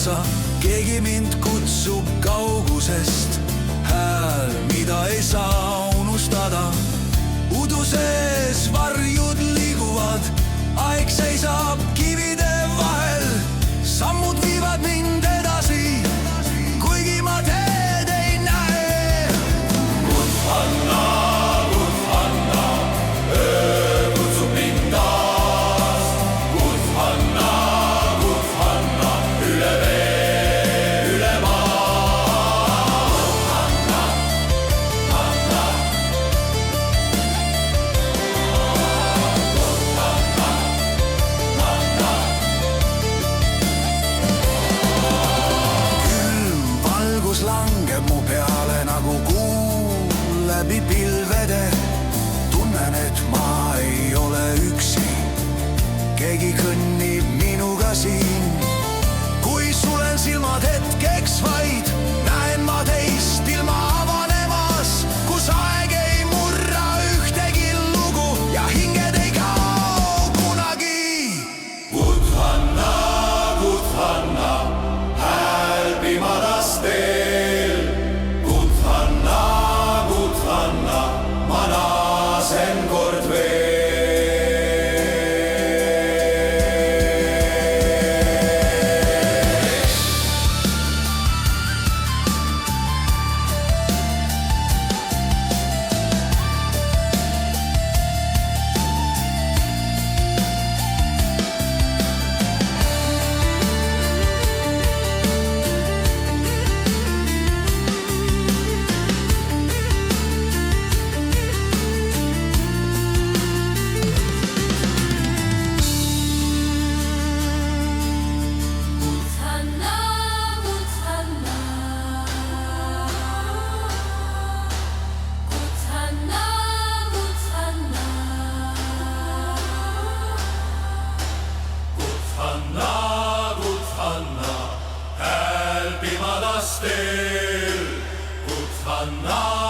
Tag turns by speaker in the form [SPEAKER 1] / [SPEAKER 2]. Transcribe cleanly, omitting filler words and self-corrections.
[SPEAKER 1] kaasa, keegi mind kutsub kaugusest. Hääl, mida ei saa unustada. Udu sees varjud liiguvad, aeg seisab kivide vahel. Sammud viivad mind edasi, kuigi ma teed ei näe. Gudhanna, Gudhanna, öö kutsub mind taas. Gudhanna, Gudhanna, üle vee, üle maa. Gudhanna, Gudhanna, Gudhanna, Gudhanna. Külm valgus langeb mu peale nagu kuu läbi pilvede. Tunnen, et ma ei ole üksi, keegi kõnnib minuga siin. Kui sulen silmad hetkeks vaid, näen ma teist ilma avanemas, kus aeg ei murra ühtegi lugu ja hinged ei kao kunagi. Gudhanna, Gudhanna, hääl pimedas teel. Gudhanna, Gudhanna, ma naasen kord veel. Gudhanna, Gudhanna, hääl pimedas teel. Gudhanna.